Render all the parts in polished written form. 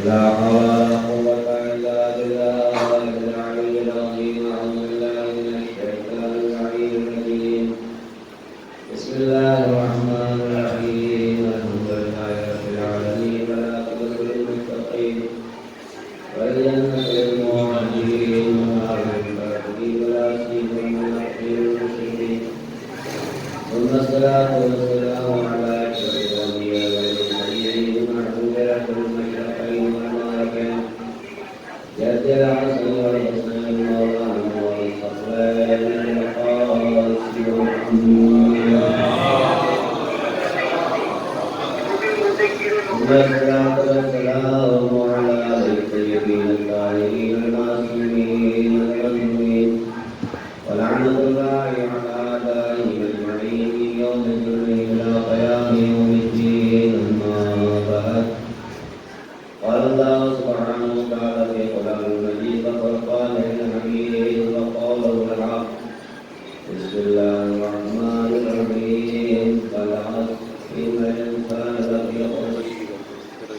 لا حول ولا قوة إلا بالله العلي العظيم. أعوذ بالله من الشيطان اللعين الرجيم. بسم الله الرحمن الرحيم. الحمد لله رب العالمين والعاقبة للمتقين والجنة للموحدين والنار للكافرين ولا سيما للمتقين المشركين. ثم الصلاة والسلام على أشرف الأنبياء والمرسلين محمود رسول المشرقين والمغربين جد العسل والحسن مولانا والصفوان القاسم ثم الصلاة والسلام على الطيبين الطاهرين المعصومين المظلومين ولعنة الله على أعدائهم أجمعين من يوم الدين إلى قيام يوم الدين. أما بعد، قال الله سبحانه وتعالى في كلام المجيد وفرقان الحميد وقوله الحق. بسم الله الرحمن الرحيم. والعصر إن الإنسان لفي خسر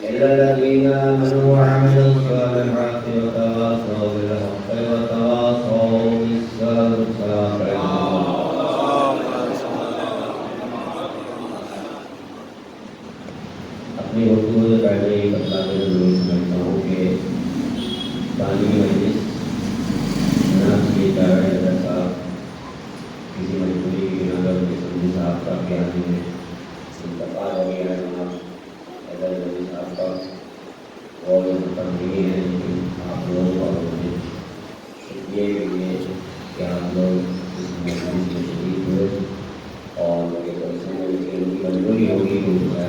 إلا الذين آمنوا وعملوا الصالحات وتواصوا بالحق وتواصوا بالصبر. اپنی گفتگو سے پہلے یہ بتاتے ہوئے ضرور سمجھتا ہوں کہ تعلیمی مجلس جناب کی جاوید حضرت صاحب کسی مجبوری کی بنا پر کے سمجھی صاحب کا بیان میں انتقال ہو گیا ہے. جناب حیدر علی صاحب کا اور مطلب نہیں ہے، لیکن آپ لوگوں کا مجھے شکریہ کے لیے کہ آپ لوگ اس مجلس میں شریک ہوئے اور میرے پیسے میں ان کی مجبوری ہوگی کہ جو ہے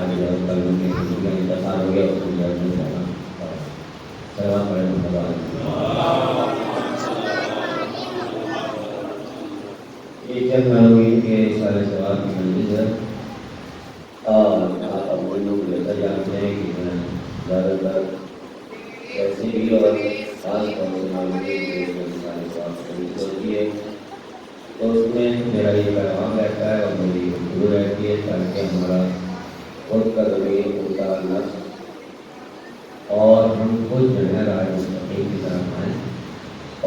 آج کل میں انتقال ہو گیا. اس کو جلد جانا سلام علیکم. یہ چند معلومین کے سارے سوال کی مجلس ہے اور آپ اپنے لوگ بہتر جانتے ہیں کہ میں زیادہ تر ایسے بھی اور خاص طور سے معلومین کے سارے سوال کرنی ہوتی ہے، تو اس میں میرا یہ پیغام رہتا ہے اور میری گفتگو رہتی ہے تاکہ ہمارا خود کا ضمیر ہوتا نفس اور ہم خود جو ہے راہ مستقیم کی طرف آئیں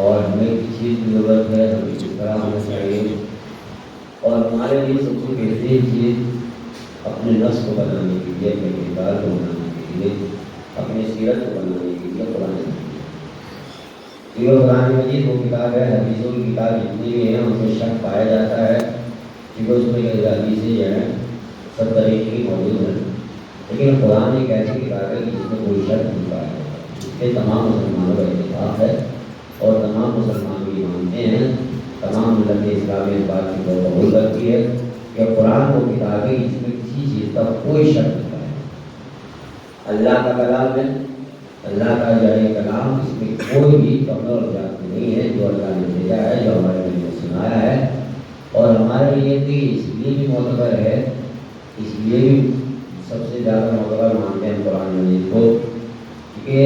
اور ہمیں کس چیز کی ضرورت ہے، ہمیں کس طرح ہونا چاہیے. اور ہمارے لیے سب سے بہترین چیز اپنے نفس کو بنانے کے لیے، اپنے کردار کو بنانے کے لیے، اپنی سیرت کو بنانے کے لیے قرآن مجید. یہ قرآن مجید وہ کتاب ہے، حدیثوں کی کتاب جتنی بھی ہیں ان میں شک پایا جاتا ہے کیونکہ اس میں یہ حدیثیں جو ہیں سب طریقے کی موجود ہیں، لیکن قرآن ایک ایسی کتاب ہے کہ جس میں کوئی شک نہیں پایا جاتا. اس کے تمام مسلمانوں کا اتفاق ہے اور تمام مسلمان بھی مانتے ہیں، تمام ملت اسلامی اس بات کی قبول کرتی ہے کہ قرآن وہ کتاب ہے جس میں کسی چیز کا کوئی شک نہیں پایا. اللہ کا کلام ہے، اللہ کا جاری کلام، اس میں کوئی بھی کمر اور زیادتی نہیں ہے. جو اللہ نے بھیجا ہے، جو ہمارے نبی نے سنایا ہے اور ہمارے لیے بھی اس لیے بھی معتبر ہے، اس لیے بھی سب سے زیادہ معتبر مانتے ہیں قرآن مجید کو کہ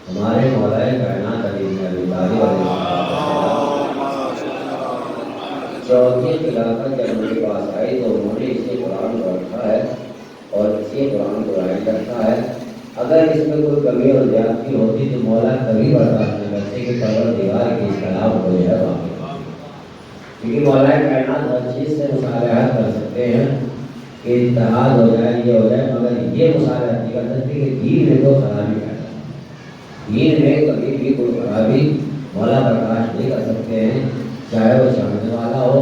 ہمارے مولائے کائنات علی بن ابی طالب علیہ السلام جو چوتھی خلافت جب ان کے پاس آئی تو انہوں نے اسے قرآن کو رکھا ہے اور اسی قرآن کو رائج رکھا ہے. اگر اس میں کوئی کمی اور زیادتی ہوتی تو مولا کبھی برداشت نہ کرتے کہ پروردگار کے خلاف ہو جائے واقعہ. کیونکہ مولا کائنات ہر چیز سے مصالحت کر سکتے ہیں کہ اتحاد ہو جائے یہ ہو جائے، مگر یہ مصالحت نہیں کر سکتے کہ دین میں تو خرابی پیدا ہو. دین میں کبھی بھی کوئی خرابی مولا برداشت نہیں کر سکتے ہیں، چاہے وہ سمجھنے والا ہو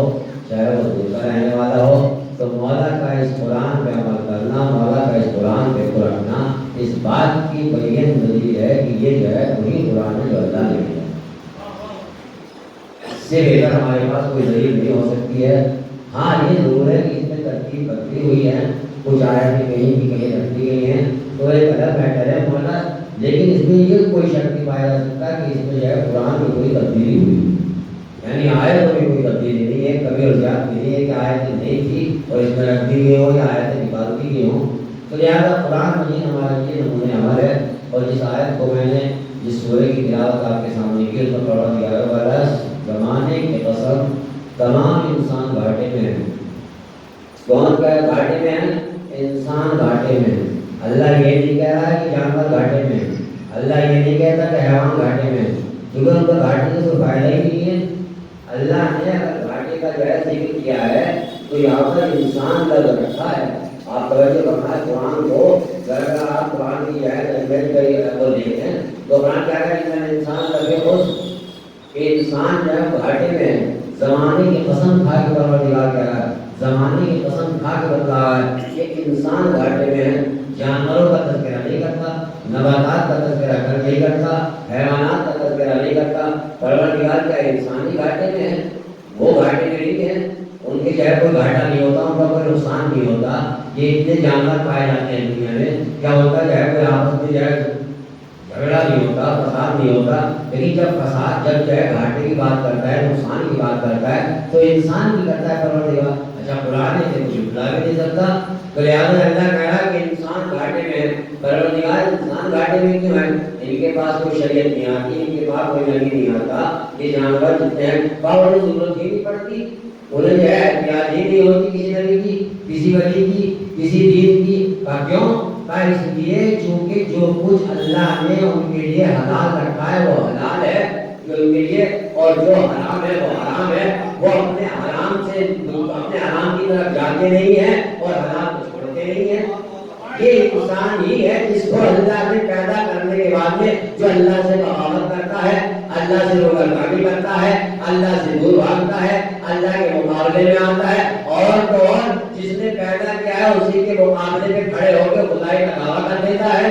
چاہے وہ دوسرا رہنے والا ہو. تو مولا کا اس قرآن پہ عمل کرنا، مولا کا اس قرآن پہ رکھنا اس بات کی بڑی دلیل ہے کہ یہ جو ہے وہی قرآن ہے جو اللہ نے دیا. اس سے بہتر ہمارے پاس کوئی دلیل نہیں ہو سکتی ہے. ہاں یہ ضرور ہے کہ اس میں ترتیب بدلی ہوئی ہے، کچھ آیتیں کہیں کی کہیں رکھی گئی ہیں تو ایک الگ میٹر ہے مولا. لیکن اس میں یہ کوئی شک نہیں پایا جا سکتا کہ اس میں جو ہے قرآن میں کوئی تبدیلی ہوئی، یعنی آیتوں میں کوئی تبدیلی نہیں ہے، کبھی اور زیادہ نہیں ہے کہ آیتیں نہیں تھی اور اس میں رکھ دی گئی ہو یا آیتیں نکال دی گئی ہوں. تو لہٰذا قرآن میں ہی ہمارے لیے نمونہ عمل ہے. اور جس آیت کو میں نے جس سورے کی تلاوت آپ کے سامنے کی اس میں پڑھا دیا ہے، زمانے کے قسم تمام انسان گھاٹے میں ہیں. کون کا گھاٹے میں ہیں؟ انسان گھاٹے میں ہیں. اللہ یہ نہیں کہہ رہا ہے کہ جانور گھاٹے میں ہیں، اللہ یہ نہیں کہتا کہ حیوان گھاٹے میں ہیں، کیونکہ ان کا گھاٹے سے کوئی فائدہ ہی نہیں ہے. اللہ نے اگر گھاٹے کا جو ہے ذکر کیا ہے تو یہاں پر انسان لگ رکھا ہے. آپ توجہ کرنا ہے قرآن کو، اگر آپ قرآن کی جو ہے لینگویج کو دیکھیں تو قرآن کیا ہے کہ انسان لگے خوش کہ انسان جو ہے گھاٹے میں ہے. زمانے کی قسم کھا کے پروردگار کہہ رہا ہے، زمانے کی قسم کھا کے بتا رہا ہے کہ انسان گھاٹے میں ہے. جانوروں کا تذکرہ نہیں کرتا، نباتات کا تذکرہ نہیں کرتا، حیوانات کا تذکرہ نہیں کرتا. پروردگار کیا انسانی گھاٹے میں ہے، وہ گھاٹے میں نہیں ہے. ان کے چاہے کوئی گھاٹا نہیں ہوتا، ان کا کوئی نقصان نہیں ہوتا. یہ اتنے جانور پائے جاتے ہیں دنیا میں، کیا ہوتا ہے چاہے کوئی آپس میں جائے جھگڑا نہیں ہوتا، فساد نہیں ہوتا. لیکن جب فساد جب جو ہے گھاٹے کی بات کرتا ہے، نقصان کی بات کرتا ہے تو انسان کی کرتا ہے پروردگار. اچھا قرآن سے کچھ بلا بھی نہیں سکتا. تو لہٰذا اللہ کہہ رہا کہ انسان گھاٹے میں ہے. پروردگار انسان گھاٹے میں کیوں ہے؟ ان کے پاس کوئی شریعت نہیں آتی، ان کے پاس کوئی نبی نہیں آتا. یہ جانور جتنے ہیں باوڑ ضرورت ہی نہیں پڑتی، انہیں جو ہے احتیاط ہی نہیں ہوتی کسی نبی کی، کسی ولی کی، کسی دین کی. کیوں؟ اس لیے چونکہ جو کچھ اللہ نے ان کے لیے حلال رکھا ہے وہ حلال ہے ان کے لیے، اور جو حرام ہے وہ حرام ہے. وہ اپنے حرام سے اپنے حرام کی طرف جاتے نہیں ہیں اور حرام کو چھوڑتے نہیں ہیں. یہ انسان ہی ہے جس کو اللہ نے پیدا کرنے کے بعد میں جو اللہ سے بغاوت کرتا ہے، اللہ سے روگردانی کرتا ہے، اللہ سے دور بھاگتا ہے، اللہ کے مقابلے میں آتا ہے. اور تو اور جس نے پیدا کیا ہے اسی کے مقابلے میں کھڑے ہو کے خدائی کا دعویٰ کر دیتا ہے.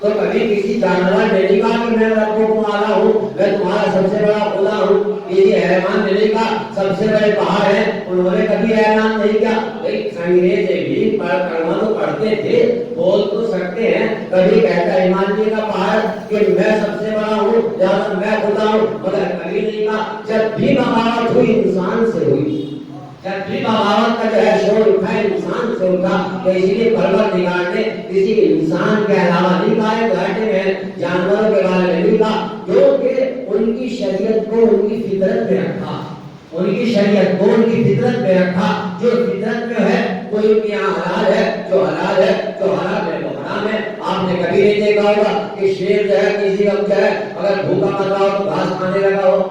تو کبھی کسی جانور نے نہیں کہا کہ میں ربکم اعلیٰ ہوں، میں تمہارا سب سے بڑا خدا ہوں. کسی حیوان نے نہیں کہا سب سے بڑے پہاڑ ہیں، انہوں نے کبھی اعلان نہیں کیا. سنگریز سے بھی کلمہ تو پڑھتے تھے، بول تو سکتے ہیں. کبھی کہتا ہمالیہ کا پہاڑ کہ میں سب سے بڑا ہوں لہٰذا میں خدا ہوں، مگر کبھی نہیں کہا. جب بھی بغاوت ہوئی انسان سے ہوئی، جب بھی بغاوت کا جو ہے شور اٹھا انسان سے اٹھا، تو اسی لیے پروردگار نے کسی انسان کے علاوہ نہیں کہا گھاٹے میں جانوروں کے بارے میں نہیں کہا، کیونکہ ان کی شریعت کو ان کی فطرت میں رکھا، ان کی شریعت کو ان کی فطرت میں رکھا. جو فطرت میں ہے وہ ان کے یہاں حلال ہے، جو حلال ہے جو حرام ہے وہ حرام ہے. آپ نے کبھی نہیں دیکھا ہوگا کہ شیر جو ہے کسی وقت جو ہے اگر بھوکا مر رہا ہو تو گھاس کھانے لگا ہو،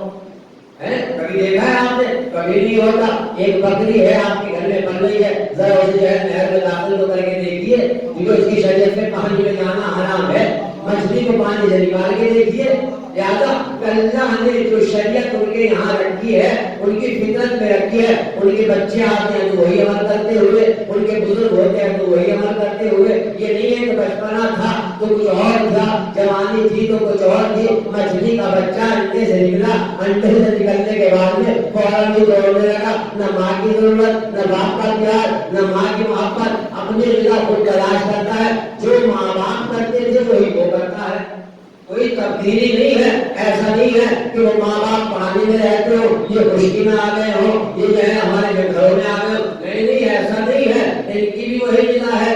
کبھی دیکھا ہے آپ نے؟ کبھی نہیں ہوتا. ایک بکری ہے آپ کے گھر میں پل رہی ہے، ذرا اسے جو ہے نہر میں داخل تو کر کے دیکھیے، کیونکہ اس کی شریعت میں پانی میں جانا حرام ہے. مچھلی کو پانی سے نکال کے دیکھیے. لہٰذا اللہ نے جو شریعت ان کے یہاں رکھی ہے، ان کی فطرت میں رکھی ہے، ان کے بچے آتے ہیں تو وہی عمل کرتے ہوئے، ان کے بزرگ ہوتے ہیں تو وہی عمل کرتے ہوئے. یہ نہیں ہے کہ بچپنا تھا تو کچھ اور تھا، جوانی تھی تو کچھ اور تھی. مچھلی کا بچہ انڈے سے نکلا، انڈے سے نکلنے کے بعد میں فوراً ہی دوڑنے لگا. نہ ماں کی ضرورت، نہ باپ کا پیار، نہ ماں کی محبت، اپنی غذا خود تلاش کرتا ہے. جو ماں باپ کرتے تھے وہی وہ کرتا ہے. کوئی تبدیلی نہیں ہے. ایسا نہیں ہے کہ وہ ماں باپ پانی میں رہتے ہو، یہ خشکی میں آ گئے ہو، یہ جو ہے ہمارے گھروں میں آ گئے ہو. نہیں ایسا نہیں ہے. ان کی بھی وہی غذا ہے،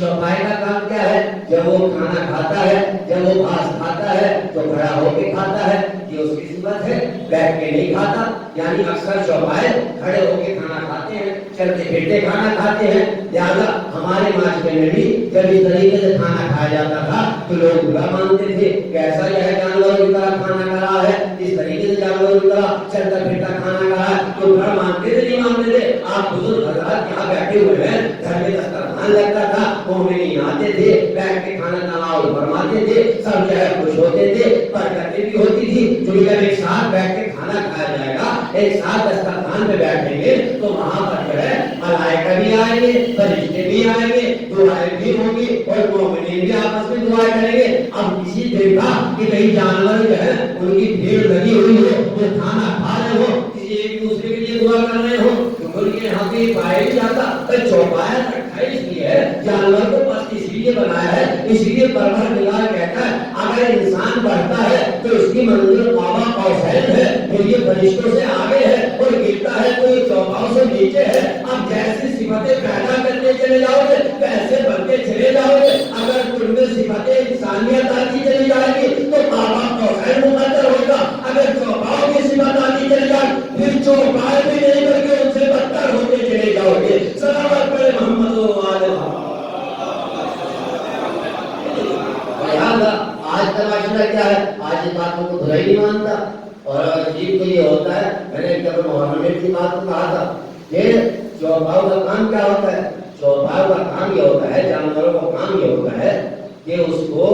چوپائے کا کام کیا ہے؟ جب وہ کھانا کھاتا ہے، جب وہ گھاس کھاتا ہے تو کھڑا ہو کے کھاتا ہے، یہ اس کی صفت ہے. بیٹھ کے نہیں کھاتا، یعنی اکثر چوپائے کھڑے ہو کے کھانا کھاتے ہیں، چلتے پھرتے کھانا کھاتے ہیں. لہٰذا ہمارے معاشرے میں بھی جب اس طریقے سے کھانا کھایا جاتا تھا تو لوگ برا مانتے تھے کہ ایسا یہ ہے جانوروں کی طرح کھانا کھا رہا ہے، اس طریقے سے جانوروں کی طرح چلتا پھرتا کھانا کھا رہا ہے. تو برا مانتے تھے نہیں مانتے تھے؟ آپ بزرگ حضرات یہاں بیٹھے ہوئے ہیں، گھر میں دسترخوان لگتا تھا، مومنین آتے تھے، بیٹھ کے کھانا تناول فرماتے تھے، سب جو ہے خوش ہوتے تھے، برکتیں بھی ہوتی تھی. جو جب ایک ساتھ بیٹھ کے کھانا کھایا جائے گا، ایک ساتھ دسترخوان پہ بیٹھیں گے تو وہاں پر جو ہے ملائکہ بھی آئیں گے، فرشتے بھی آئیں گے، دعائیں بھی ہوں گی اور مومنین بھی آپس میں دعائیں کریں گے. اب کسی دیکھا کہ کئی جانور جو ہے ان کی بھیڑ لگی ہوئی ہو، وہ کھانا کھا رہے ہو، کسی ایک دوسرے کے لیے دعا کر رہے ہو، تو ان کے یہاں بھی پایا نہیں جاتا. چوپایا رکھا اس لیے ہے، جانور کو بس اس لیے بنایا ہے، اس لیے پروردگار کہتا ہے اگر انسان بڑھتا ہے تو اس کی منزل قاب قوسین ہے، پھر یہ فرشتوں سے آگے ہے، اور گرتا ہے تو یہ چوپاؤں سے نیچے ہے. اب جیسی صفتیں پیدا کرتے چلے جاؤ گے ویسے بنتے چلے جاؤ گے. اگر تم میں صفتیں انسانیت آتی چلی جائے گی تو قاب قوسین مقدر ہوگا. اگر چوپاؤں کی صفت آتی چلی جائے پھر چوپائے بھی نہیں بلکہ ان سے بدتر ہوتے چلے جاؤ گے. صلوات پڑھے محمد و آل محمد. آج کا معاشرہ کیا ہے؟ آج اس باتوں کو برا ہی نہیں مانتا. اور عجیب تو یہ ہوتا ہے، میں نے جب محرم کی بات کو کہا تھا کہ چوپاؤں کا کام کیا ہوتا ہے؟ چوپاؤں کا کام یہ ہوتا ہے، جانوروں کا کام یہ ہوتا ہے کہ اس کو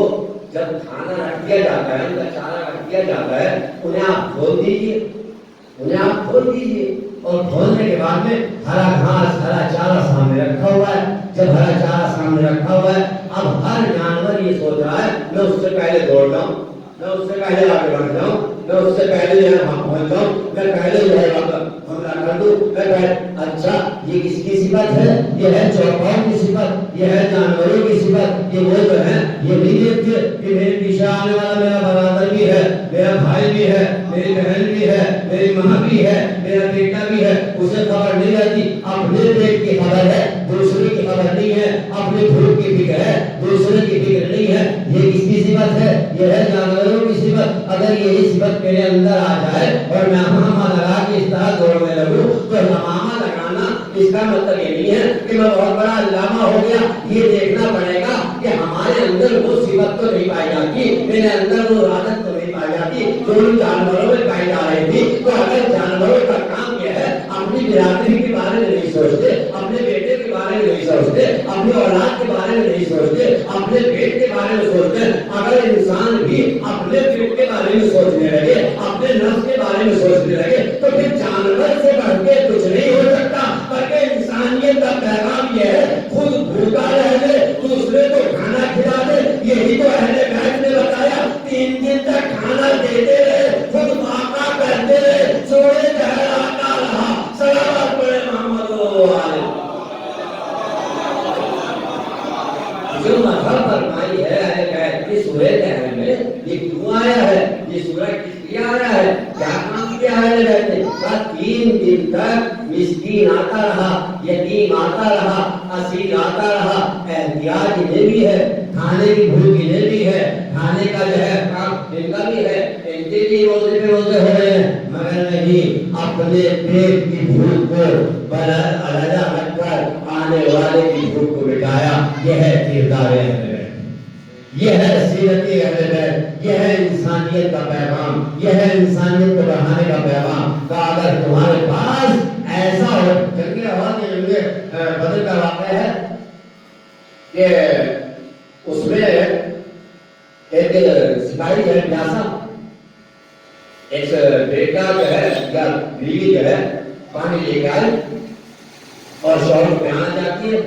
جب کھانا رکھ دیا جاتا ہے، ان کا چارہ رکھ دیا جاتا ہے، انہیں آپ کھول دیجیے، انہیں آپ کھول دیجیے، اور کھولنے کے بعد میں ہرا گھاس ہرا چارہ سامنے رکھا ہوا ہے. جب ہرا چارہ سامنے رکھا ہوا ہے، اب ہر جانور یہ سوچ رہا ہے میں اس سے پہلے دوڑ جاؤں، میں اس سے پہلے آگے بڑھ جاؤں، میں اس سے پہلے جو ہے وہاں پہنچ جاؤں، میں پہلے جو ہے حملہ کر دوں، میں پہلے. اچھا یہ کس کی صفت ہے؟ یہ ہے چوپاؤں کی صفت، یہ ہے جانوروں کی صفت. یہ وہ جو ہے یہ نہیں دیکھتے کہ میرے پیچھے آنے والا میرا برادر بھی ہے، میرا بھائی بھی ہے، میری بہن بھی ہے، میری ماں بھی ہے، میرا بیٹا بھی ہے. اسے خبر نہیں رہتی، اپنے پیٹ کی خبر ہے، دوسرے کی خبر نہیں ہے. اپنے بھوک کی فکر ہے، دوسرے کی فکر نہیں ہے. یہ کس کی صفت ہے؟ یہ ہے جانوروں کی صفت. اگر یہی صفت میرے اندر آ جائے اور میں ہمامہ لگا کے اس طرح دوڑنے لگوں تو ہمامہ لگانا اس کا مطلب یہ نہیں ہے کہ میں بہت بڑا علامہ ہو گیا. یہ دیکھنا پڑے گا کہ ہمارے اندر وہ صفت تو نہیں پائی جاتی، میرے اندر وہ عادت تو نہیں پائی جاتی جو ان جانوروں میں پائی جا رہی تھی. تو اگر جانوروں کا کام یہ ہے اپنی برادری کے بارے میں نہیں سوچتے، اپنے بیٹے کے بارے میں نہیں سوچتے، اپنی اولاد کے بارے میں نہیں سوچتے، اپنے پیٹ کے بارے میں سوچتے. اگر انسان بھی اپنے پیٹ کے بارے میں سوچنے لگے، اپنے نفس کے بارے میں سوچنے لگے تو پھر جانور سے بڑھ کے کچھ نہیں ہو سکتا. بلکہ انسانیت کا پیغام یہ ہے خود بھوکا رہ لے دوسرے کو کھانا کھلا دے. یہی تو اہل بیت نے بتایا، 3 دن تک کھانا دیتے رہے، خود واقع کرتے رہے، سوڑے چہراتا رہا. صلوات پڑھے محمد و آل. جو مذہب فرمائی ہے اہل بیت کی سورہ کہنے میں یہ کیوں آیا ہے؟ یہ سورہ کس لیے آیا ہے؟ کیا کام کیا ہے اہل بیت نے؟ 3 دن تک مسکین آتا رہا، یتیم آتا رہا، اسیر آتا رہا. احتیاج انہیں بھی ہے، کھانے کی بھوک انہیں بھی ہے، کھانے کا جو ہے کام ان کا بھی ہے، ان کے بھی روزے پہ روزے ہو رہے ہیں. مگر نہیں، اپنے پیٹ کی بھوک کو علیحدہ رکھ کر آنے والے کی بھوک کو مٹایا. یہ ہے کردار اہل بیت، یہ ہے سیرت اہل بیت، یہ ہے انسانیت کا پیغام، یہ ہے انسانیت کو بڑھانے کا پیغام. کہ اگر تمہارے پاس ایسا ہو. جنگ احد کے جنگ بدر کا واقعہ ہے کہ اس میں ایک سپاہی جو ہے پیاسا، ایک بیٹا جو ہے یا بیوی جو ہے پانی لے کے آئی اور شوہر کو پہنا جاتی ہے.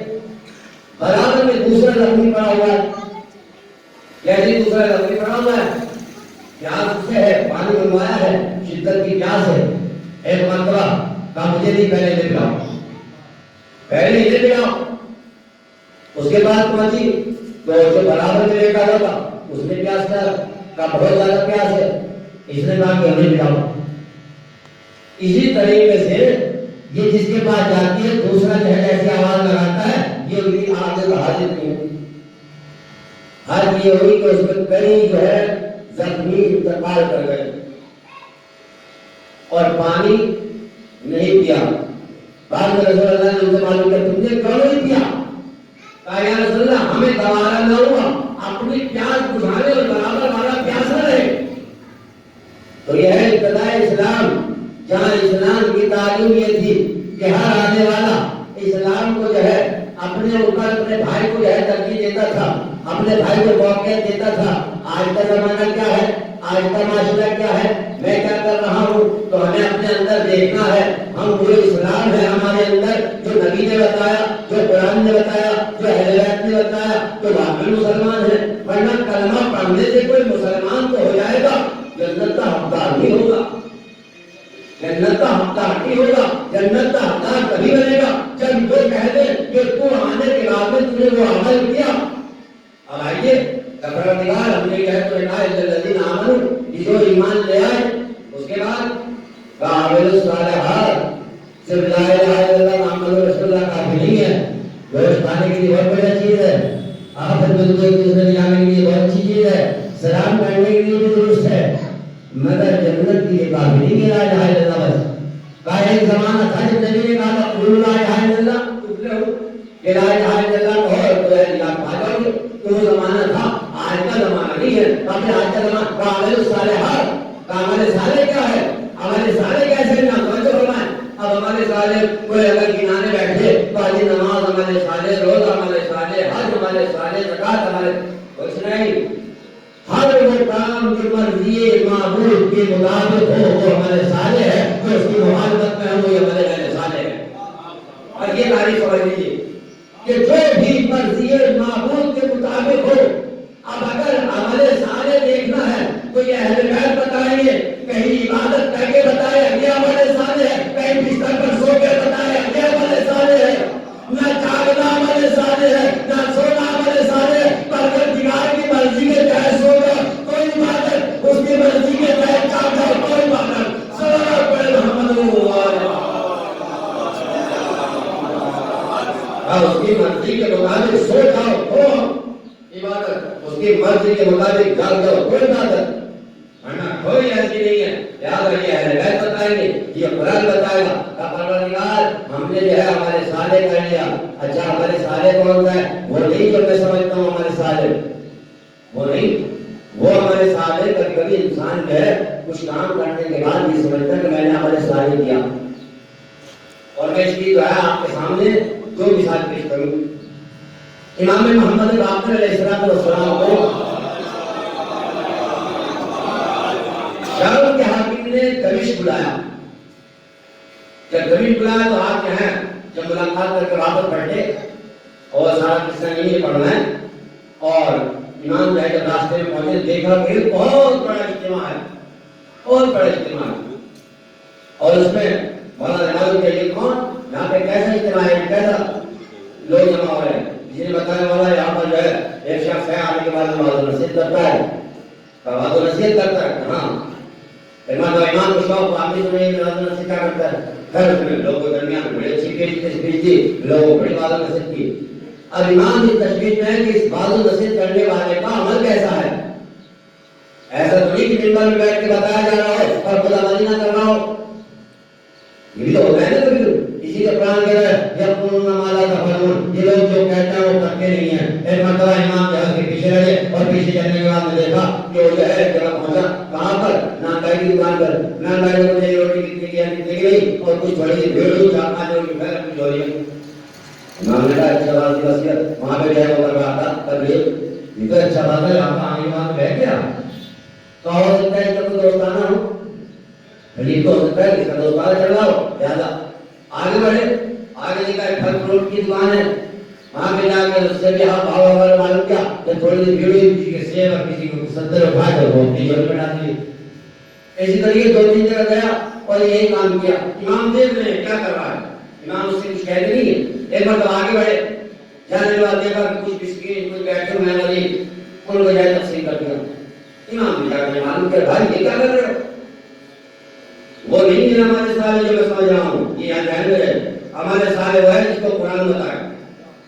برابر میں دوسرا زخمی پڑا ہوا ہے، جیسے دوسرا زخمی پڑا ہوا ہے، پیاس سے ہے، پانی منگوایا ہے، شدت کی پیاس ہے. ایک مرتبہ کہا مجھے نہیں، پہلے انہیں پلاؤ، پہلے انہیں پلاؤ. اس کے بعد پہنچی تو جو برابر میں بیٹا ہوا تھا اس نے پیاس کا بہت زیادہ پیاس ہے، اس نے کہا کہ ہمیں پلاؤ. اسی طریقے سے یہ جس کے پاس جاتی ہے دوسرا جو ہے جیسی آواز لگاتا ہے یہ ہوئی عادت حاجت نہیں. حج یہ ہوئی کہ اس میں کئی جو ہے زخمی انتقال کر گئے اور پانی نہیں پیا. بعد میں رسول اللہ نے ان سے معلوم کیا تم نے کیوں نہیں پیا؟ کہا یا رسول اللہ ہمیں گوارا نہ ہوا اپنی پیاس بجھانے اور برابر ہمارا پیاسا رہے. تو یہ ہے ابتدائے اسلام، جہاں اسلام کی تعلیم یہ تھی کہ ہر آنے والا اسلام کو جو ہے اپنے اوپر اپنے بھائی کو جو ہے ترجیح دیتا تھا، اپنے بھائی کو موقعیت دیتا تھا. آج کا زمانہ کیا ہے، آج کا معاشرہ کیا ہے، میں کیا کر رہا ہوں، تو ہمیں اپنے اندر دیکھنا ہے. ہم وہ اسلام ہے ہمارے اندر جو نبی نے بتایا، جو قرآن نے بتایا، جو اہل بیت نے بتایا، تو واقعی مسلمان ہے. ورنہ کلمہ پڑھنے سے کوئی مسلمان تو ہو جائے گا، جنت کا حقدار نہیں ہوگا. جنت کا حقدار نہیں ہوگا. جنت کا حقدار تبھی بنے گا جب وہ کہہ دے کہ تو آنے کے بعد میں تم نے وہ عمل کیا. اب آئیے پروردگار ہم نے کہا تو الذین آمنوا، جو ایمان لے آئے اس کے بعد وعملوا الصالحات. صرف لا الہ الا اللہ محمد رسول اللہ کافی نہیں ہے. گوشت کھانے کے لیے بہت بڑی چیز ہے، آپس میں ایک دوسرے سے جانے کے لیے بہت اچھی چیز ہے، سلام کرنے کے لیے بھی درست ہے، مگر جنت کے لیے کافی نہیں ہے لا الہ الا اللہ. بس کا ایک زمانہ تھا جب نبی نے کہا قولوا لا الہ الا اللہ تفلحوا، کہ لا الہ الا اللہ کہو تو اللہ پا جاؤ گے. تو وہ زمانہ تھا، آج کا زمانہ نہیں ہے. کافی آج کا زمانہ وعملوا الصالحات. عمل صالح کیا ہے؟ عمل صالح کیسے نہ توجہ فرمائیں. اب ہمارے صالح کوئی اگر کنارے بیٹھے تو آج نماز ہمارے صالح، روزہ ہمارے صالح، حج ہمارے صالح، زکات ہمارے، کچھ نہیں. ہر وہ کام جو مرضی معبود کے مطابق ہو وہ ہمارے صالح ہے، جو اس کی مخالفت میں ہو وہ ہمارے غیر صالح ہے. اور یہ تعریف سمجھ لیجیے کہ جو بھی مرضی معبود کے مطابق ہو. اب اگر عمل صالح دیکھنا ہے تو یہ اہل بیت بتائیں گے، کہیں عبادت کر کے بتائے یہ عمل صالح ہے، کہیں بستر پر سو کے بتائے یہ عمل صالح ہے. نہ جاگنا عمل صالح ہے، نہ سونا عمل صالح ہے. پروردگار کی مرضی کے تحت سو جاؤ کوئی عبادت، اس کی مرضی کے تحت جاگ جاؤ کوئی عبادت. صلوات پڑھے محمد اس کی مرضی کے مطابق سو جاؤ ہو عبادت، اس کی مرضی کے مطابق جاگ جاؤ کوئی عبادت. ورنہ کوئی ایسی نہیں ہے. یاد رکھیے اہل بیت بتائیں گے، یہ قرآن بتائے گا کہ پروردگار ہم نے جو ہے ہمارے صالح کر لیا. اچھا ہمارے صالح کون سا ہے؟ وہ نہیں جو میں سمجھتا ہوں ہمارے صالح، وہ نہیں. وہ ہمارے صالح کبھی کبھی انسان جو ہے کچھ کام کرنے کے بعد یہ سمجھتا ہے کہ میں نے ہمارے صالح کیا. اور میں اس کی جو ہے آپ کے سامنے دو مثال پیش کروں. امام محمد باقر علیہ السلام کو شام کے حاکم نے دمشق بلایا. جب دمشق بلایا تو آپ جو ہیں جب ملاقات کر کے واپس بیٹھے اور سارا قصہ نہیں پڑھنا ہے. اور امام جو ہے جب راستے میں پہنچے دیکھا کہ بہت بڑا اجتماع ہے، بہت بڑا اجتماع ہے. اور اس میں مولانا معلوم کہ یہ کون یہاں پہ کیسا اجتماع ہے، کیسا لوگ جمع ہو رہے ہیں. کسی نے بتایا والا یہاں پر جو ہے ایک شخص ہے آنے کے بعد نماز نصیحت کرتا ہے. نماز نصیحت کرتا ہے. ہاں امام کو شوق آدمی سنے نماز نصیحت کیا کرتا ہے. پھر اس میں لوگوں کے درمیان بڑی اچھی تشبیہ دی، لوگوں بڑی بات نصیحت کی. اب امام کی تشبیہ میں ہے کہ اس بات نصیحت کرنے والے کا عمل کیسا ہے. ایسا تو نہیں کہ منبر میں بیٹھ کے بتایا جا رہا ہو اور خدا بندی نہ کر رہا ہو. یہ بھی تو ہوتا ہے نا کبھی کبھی. اسی کا قرآن کہہ رہا ہے یقولون ما لا تفعلون، یہ لوگ جو کہتے ہیں وہ کرتے نہیں ہیں. ایک مرتبہ امام جہاز کے پیچھے رہے اور پیچھے چلنے کے بعد میں دیکھا کہ وہ جو ہے جگہ پہنچا کہاں پر، نانگائی کی دکان پر. نانگائی کو مجھے روٹی کتنی کی نکلی گئی اور کچھ بڑی سی بھیڑ ہوئی 4-5 روٹی پھر کچھ ہو رہی ہے. امام نے کہا اچھا بات کی وصیت وہاں پہ جائے وہ کر رہا تھا کر لیے. یہ تو اچھا بات ہے آپ آنے کے بعد بیٹھ گیا تو ہو سکتا ہے کہ کوئی دوستانہ ہو، یہ تو ہو سکتا ہے کہ اس کا دوستانہ چل رہا ہو. لہٰذا آگے بڑھے. آگے دیکھا ایک پھل فروٹ کی دکان ہے، وہاں پہ جا کے اس سے بھی ہاں بھاؤ وغیرہ معلوم کیا کہ تھوڑی سی بھیڑ ہوئی، کسی کے سیب اور کسی کو سنتر اٹھا کر وہ اپنی جیب میں ڈال دیے. اسی طریقے 2-3 جگہ گیا اور یہی کام کیا. امام دیکھ رہے ہیں کیا کر رہا ہے، امام اس سے کچھ کہتے نہیں ہے. ایک بار تو آگے بڑھے، جانے کے بعد دیکھا کہ کچھ بسکٹ کچھ بیٹھے میں والی ان کو جائے تقسیم کر دیا. امام نے کہا کہ معلوم کیا بھائی یہ کیا کر رہے ہو. وہ نہیں ہے ہمارے سارے جو میں سمجھ رہا ہوں. یہ یہاں ذہن میں رہے ہمارے سارے وہ ہے جس کو قرآن بتایا.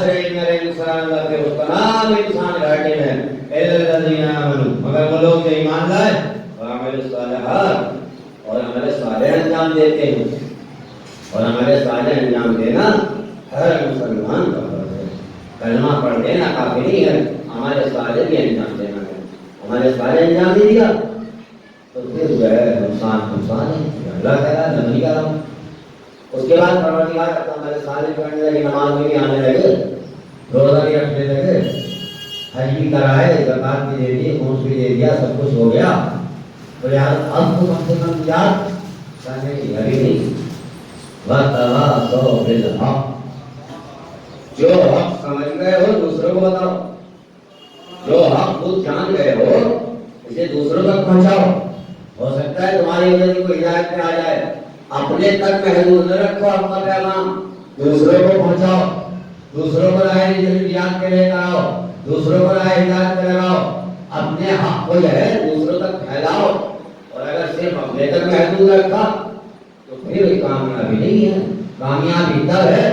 سرین الانسان لفی خسر تمام انسان گھاٹے میں الا الذین آمنوا مگر وہ لوگ جو ایمان لائے وعملوا الصالحات اور عمل صالح انجام دیتے ہیں اور عمل صالح انجام دینا ہر مسلمان کا فرض ہے. کلمہ پڑھ دینا کافی نہیں ہے, عمل صالح بھی انجام دینا ہے. عمل صالح انجام دے دیا تو پھر جو ہے نقصان ہے, اللہ کہہ رہا ہے نہیں کہہ رہا ہوں. اس کے بعد پروردگار عمل صالح کرنے لگے, نماز میں بھی آنے لگے, روزہ بھی رکھنے لگے, حج بھی کرائے, زکات بھی دے دی, خمس بھی دے دیا, سب کچھ ہو گیا. تو یار اب تو کم سے کم یاد کرنے کی ابھی نہیں. وَتَوَاصَوْا بِالْحَقِّ جو حق سمجھ گئے ہو دوسروں کو بتاؤ, جو حق خود جان گئے ہو اسے دوسروں تک پہنچاؤ. ہو سکتا ہے تمہاری وجہ سے کوئی ہدایت میں آ جائے, اپنے تک محدود نہ رکھو اپنا پیغام, دوسروں کو پہنچاؤ, دوسروں کو راہ نجات کے لے کر آؤ, دوسروں کو راہ ہدایت پہ لگاؤ, اپنے حق کو جو ہے دوسروں تک پھیلاؤ. اور اگر صرف اپنے تک محدود رکھا تو پھر کامیابی نہیں ہے. کامیابی تب ہے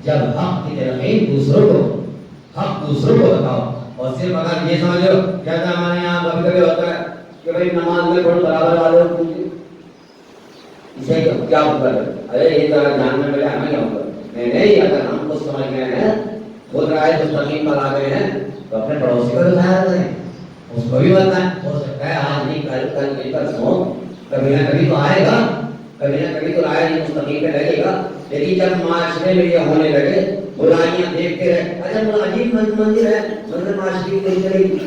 جب حق کی تلقین دوسروں کو بتاؤ. اور صرف اگر یہ سمجھو جیسا ہمارے یہاں کبھی کبھی ہوتا ہے کہ بھائی نماز میں پڑھو برابر والے کو پوچھیں اسے کیا ہوتا ہے, ارے یہ طرح جاننے ملے ہمیں کیا ہوتا ہے. نہیں, اگر ہم کو سمجھ گئے ہیں, خود رائے مستقیم پر آ گئے ہیں تو اپنے پڑوسی کو بھی خیال کریں, اس کو بھی بتائیں. ہو سکتا ہے آج نہیں کل نہیں پرسوں کبھی نہ کبھی تو آئے گا, کبھی نہ کبھی تو رائے مستقیم پہ لگے گا. لیکن جب معاشرے میں یہ ہونے لگے, برائیاں دیکھتے رہے, اچھا عجیب منظر ہے, مطلب معاشرے کی چلے گی.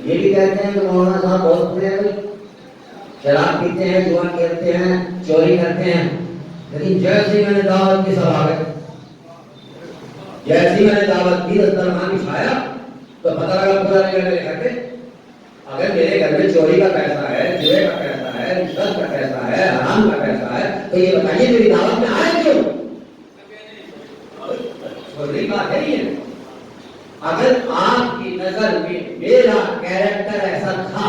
یہ بھی کہتے ہیں کہ مولانا صاحب بہت برے ہیں, شراب پیتے ہیں, جوا کھیلتے ہیں, چوری کرتے ہیں. لیکن جیسے میں نے دعوت کی سب آ گئے, جیسی میں نے دعوت کی دسترخوان بچھایا تو پتہ لگا پورا نہیں میرے گھر پہ. اگر میرے گھر میں چوری کا پیسہ ہے, جوے کا پیسہ ہے, رشوت کا پیسہ ہے, حرام کا پیسہ ہے, تو یہ بتائیے میری دعوت میں آئے کیوں؟ چھوٹی بات ہے یہ. اگر آپ کی نظر میں میرا کیریکٹر ایسا تھا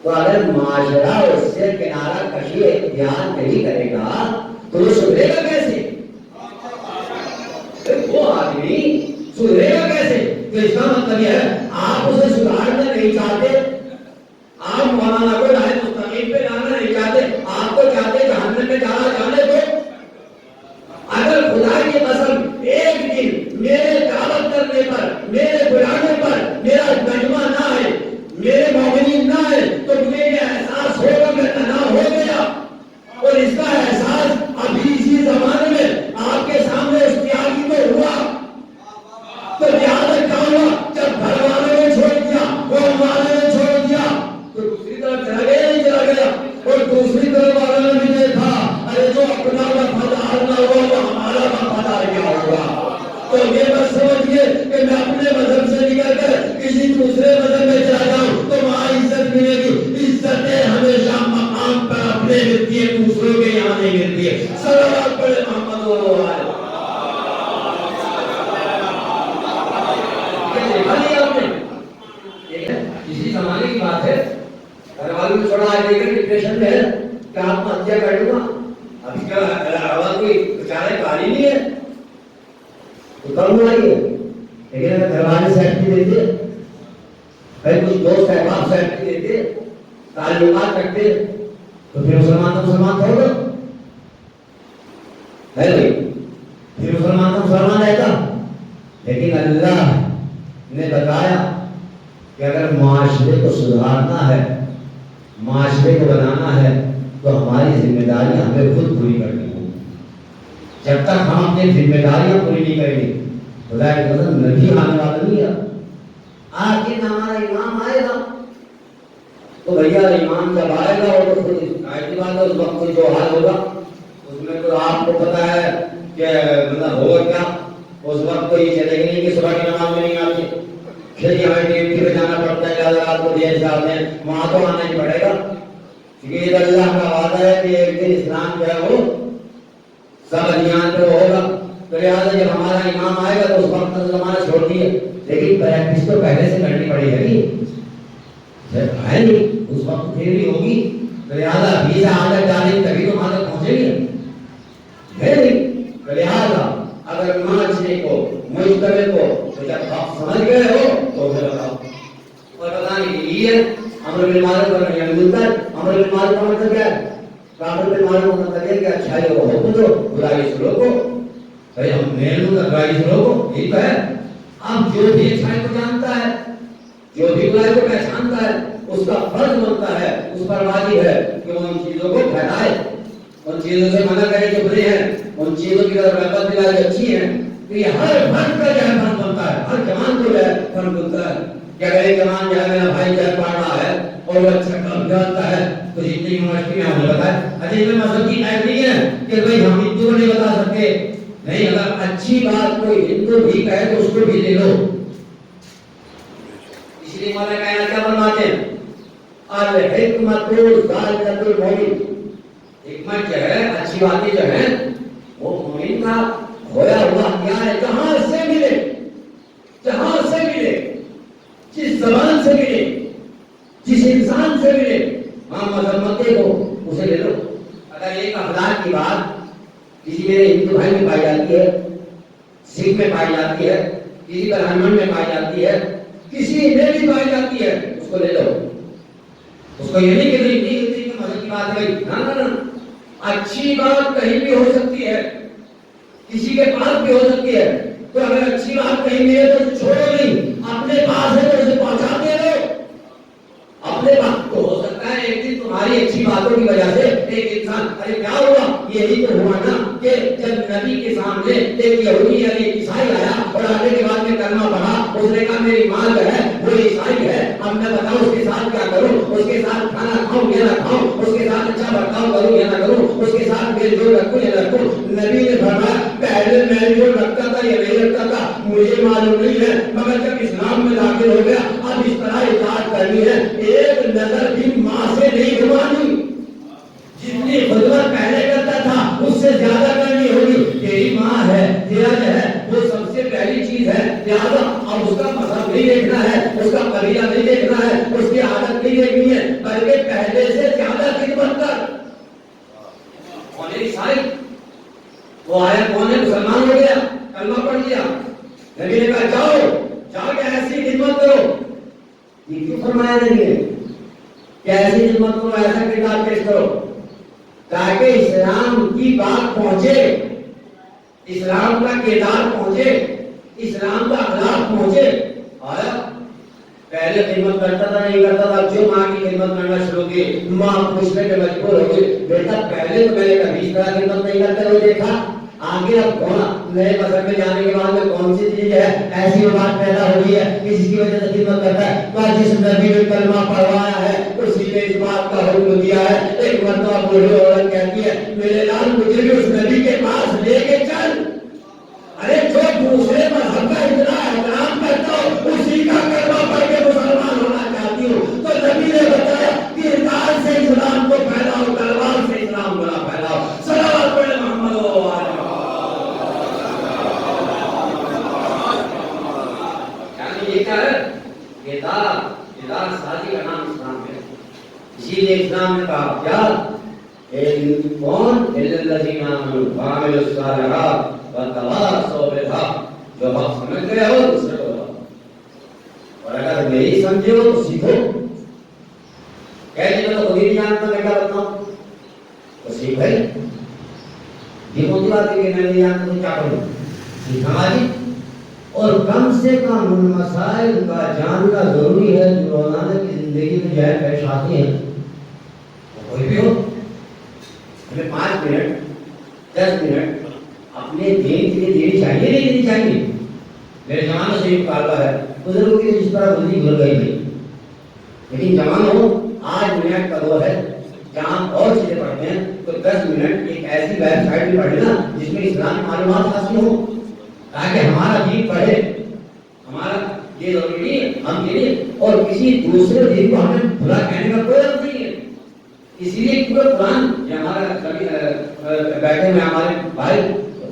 تو اگر معاشرہ اس سے کنارہ کشی اختیار نہیں کرے گا تو وہ سدھرے گا کیسے؟ وہ آدمی سدھرے گا کیسے؟ تو اس کا مطلب یہ ہے آپ اسے سدھارنا نہیں چاہتے, آپ مولانا کو راہ مستقیم پہ لانا نہیں چاہتے, آپ کو چاہتے جہنم میں جانے دو. اگر خدا کی قسم ایک دن میرے دعوت کرنے پر, میرے بلانے پر میرا مجمع نہ آئے, میرے مومنین نہ آئے تو مجھے یہ احساس ہوگا میں تنہا ہو گیا. اور اس کا احساس ابھی اسی زمانے میں آپ کے سامنے اشتیاقی میں ہوا. تو لہٰذا کیا ہوا, جب گھر والوں نے چھوڑ دیا, قوم والوں نے چھوڑ دیا تو دوسری طرف چلا گیا نہیں چلا گیا. اور دوسری طرف والوں نے بھی دیکھا, ارے جو اپنا وفادار نہ ہوا وہ ہمارا وفادار کیا ہوگا. تو یہ بس سمجھیے کہ میں اپنے مذہب سے نکل کر کسی دوسرے مذہب میں چلا جاؤں تو وہاں عزت ملے گی. عزتیں ہمیشہ مقام پر اپنے ملتی ہے, دوسروں کے یہاں نہیں ملتی ہے. صلوات پڑھے محمد و آلہ. اسی زمانے کی بات ہے, گھر والوں نے چھوڑا آج دیکھیں ڈپریشن میں ہے کہ آپ ہتیا کر لوں گا. ابھی کیا آواز کوئی بیچارے کہانی نہیں ہے تو کم ہوا ہی ہے. لیکن اگر گھر والے سیفٹی دیتے, کئی کچھ دوست احباب سیفٹی دیتے, تعلقات رکھتے تو پھر مسلمان تھا ہوگا ہے بھائی, پھر مسلمان رہتا. لیکن اللہ نے بتایا کہ اگر معاشرے کو سدھارنا ہے, معاشرے کو بنانا ہے تو ہماری ذمہ داریاں ہمیں خود پوری کرنی ہوں. جب تک ہم اپنی ذمہ داریاں پوری نہیں کریں گے خدا کی قسم نبی آنے والا نہیں ہے. آخر ہمارا امام آئے گا تو بھیا امام جب آئے گا وہ تو خود بات ہے, اس وقت جو حال ہوگا اس میں تو آپ کو پتا ہے کہ مطلب ہوگا کیا. اس وقت تو یہ چلے گی نہیں کہ صبح کی نماز میں نہیں آتی, پھر یہاں ڈیوٹی پہ جانا پڑتا ہے, رات کو دیر سے آتے ہیں, وہاں تو آنا ہی پڑے گا کیونکہ اللہ کا وعدہ ہے کہ ایک دن اسلام جو ہے وہ سب ادیان پہ ہوگا. تو لہٰذا جب ہمارا امام آئے گا تو اس وقت زمانہ چھوڑ دیے, لیکن پریکٹس تو پہلے سے کرنی پڑے گی ہے نہیں, اس وقت پھر بھی ہوگی. تو لہٰذا ابھی سے عادت ڈالیں تبھی تو وہاں تک پہنچے گی ہے نہیں. تو لہٰذا اگر معاشرے کو مجتمع کو تو جب آپ سمجھ گئے ہو تو پھر بتاؤ. اور بتانے کے لیے امر بالمعروف اور نہی عن المنکر. امر بالمعروف کا مطلب کیا ہے؟ امر بالمعروف کا مطلب ہے کہ اچھائی کو حکم دو، برائی سے روکو. بھائی ہم محنت کا برائی سے روکو، یہی تو ہے. اب جو بھی اچھائی کو جانتا ہے، جو بھی برائی کو پہچانتا ہے، اس کا فرض بنتا ہے، اس پر واجب ہے کہ وہ ان چیزوں کو پھیلائے، ان چیزوں سے منع کرے جو بری ہیں، ان چیزوں کی طرف رغبت دلائے جو اچھی ہیں. تو یہ ہر فرد کا جو ہے فرض بنتا ہے، ہر جوان کو جو ہے فرض بنتا ہے کہ اگر ایک جوان جو ہے میرا بھائی جب پڑھ رہا ہے اور وہ اچھا کام کرتا ہے تو جتنی یونیورسٹی میں ہمیں بتائے. اچھا اس میں مذہب کی قید نہیں ہے کہ بھائی ہم ہندو کو نہیں بتا سکتے، نہیں، اگر اچھی بات کوئی ہندو بھی کہے تو اس کو بھی لے لو. اس لیے مولانا کائنات کیا فرماتے ہیں؟ الحکمت ذالک المومن. حکمت جو ہے، اچھی باتیں جو ہیں، وہ مومن کا کھویا ہوا کیا ہے، جہاں سے ملے، جہاں سے ملے، جس زبان سے ملے، جس انسان سے ملے، ہاں مذمتے کو اسے لے لو. اگر ایک اخلاق کی بات کسی میرے ہندو بھائی میں پائی جاتی ہے، سکھ میں پائی جاتی ہے، کسی برہمن میں پائی جاتی ہے، کسی میں بھی پائی جاتی ہے، اس کو لے لو. اس کو یہ نہیں کہ مذہب کی بات ہے، نہ، اچھی بات کہیں بھی ہو سکتی ہے، کسی کے پاس بھی ہو سکتی ہے. تو اگر اچھی بات کہیں بھی ہے تو چھوڑو نہیں، اپنے پاس ہے تو اسے پہنچا دے دو. اپنے پاس تو ہو سکتا ہے ایک دن تمہاری اچھی باتوں کی وجہ سے ایک انسان، ارے کیا ہوا؟ یہی تو ہوا نا کہ جب نبی کے سامنے ایک یہودی یا ایک عیسائی آیا اور آنے کے بعد میں کلمہ پڑھا، اس نے کہا میری ماں جو ہے وہ عیسائی ہے، اب میں بتاؤں اس کے ساتھ کیا کروں، اس کے ساتھ کھانا کھاؤں یا نہ کھاؤں، اس کے ساتھ اچھا برتاؤ کروں یا نہ کروں، اس کے ساتھ میل جول رکھوں یا نہ رکھوں. نبی نے فرمایا پہلے میل جول رکھتا تھا یا نہیں رکھتا تھا مجھے معلوم نہیں ہے، مگر جب اسلام میں داخل ہو گیا اب اس طرح اطاعت کرنی ہے. ایک نظر بھی ماں سے نہیں گھمانی، جتنی خدمت پہلے کرتا تھا اس سے زیادہ کرنی ہوگی. تیری ماں ہے، تیرا جو ہے وہ سب سے پہلی چیز ہے، لہٰذا اب اس کا مذہب نہیں دیکھنا ہے، اس کا قبیلہ نہیں دیکھنا ہے، اس کی عادت نہیں دیکھنی ہے، بلکہ پہلے سے زیادہ خدمت کر. کون ہے عیسائی؟ وہ آیا کون ہے؟ مسلمان ہو گیا، کلمہ پڑھ لیا، نبی نے کہا جاؤ جا کے ایسی خدمت کرو. یہ کیوں فرمایا نبی نے کہ ایسی خدمت کرو، ایسا کردار پیش کرو تاکہ اسلام کی بات پہنچے، اسلام کا کردار پہنچے، اسلام کا اخلاق پہنچے. آیا پہلے خدمت کرتا تھا نہیں کرتا تھا، جو ماں کی خدمت کرنا شروع کی، ماں پوچھنے کے مجبور ہو گئی بیٹا پہلے تو میں نے کبھی اس طرح خدمت نہیں کرتے ہوئے دیکھا، آگے اب کون نئے مذہب میں جانے کے بعد میں کون سی چیز ہے ایسی بات پیدا ہو گئی ہے کہ جس کی وجہ سے خدمت کرتا ہے. پر جس نبی نے کلمہ پڑھوایا ہے اسی نے اس بات کا حکم دیا ہے. ایک مرتبہ بوڑھی عورت کہتی ہے میرے لال مجھے بھی اس نبی کے پاس لے کے چل. ارے جو دوسرے مذہب کا اتنا احترام کرتا ہو اسی کا کلمہ پڑھ کے مسلمان ہونا چاہتی ہوں. تو نبی نے بتایا کہ اطاعت سے اسلام کو پھیلاؤ، تلوار سے اسلام کو نہ پھیلاؤ. صلوات پڑھے محمد و آل یہ کیا ہے؟ ادار سازی کا نام اسلام ہے. اسی لیے اسلام نے کہا کیا کون الذین آمنوا وعملوا الصالحات وتواصوا بالحق، جو حق سمجھ گئے ہو دوسرے کو بتاؤ، اور اگر نہیں سمجھے ہو تو سیکھو. کہہ میں تو خود ہی نہیں جانتا میں کیا بتاؤں، تو سیکھ بھائی. یہ کون سی بات ہے کہ میں نہیں جانتا تو کیا کروں؟ سیکھنا جی. اور کم سے کم ان مسائل کا جاننا ضروری ہے جو روزانہ کی زندگی میں جو ہے پیش آتی ہیں. کوئی بھی ہو ہمیں 5 منٹ 10 منٹ اپنے دین کے لیے دینی چاہیے نہیں دینی چاہیے. میرے زمانے سے یہ مطالبہ ہے بزرگوں کی جس طرح زندگی گزر گئی تھی، لیکن جوان ہو آج منٹ کا دور ہے جہاں اور چیزیں پڑھتے ہیں تو 10 منٹ ایک ایسی ویب سائٹ بھی پڑھے نا جس میں اسلامی معلومات حاصل ہو تاکہ ہمارا دین پڑھے. ہمارا یہ ضروری نہیں ہم یہ نہیں، اور کسی دوسرے دین کو ہمیں بھلا کہنے کا کوئی حق نہیں ہے. اسی لیے پورا قرآن یہ ہمارا بیٹھے میں ہمارے بھائی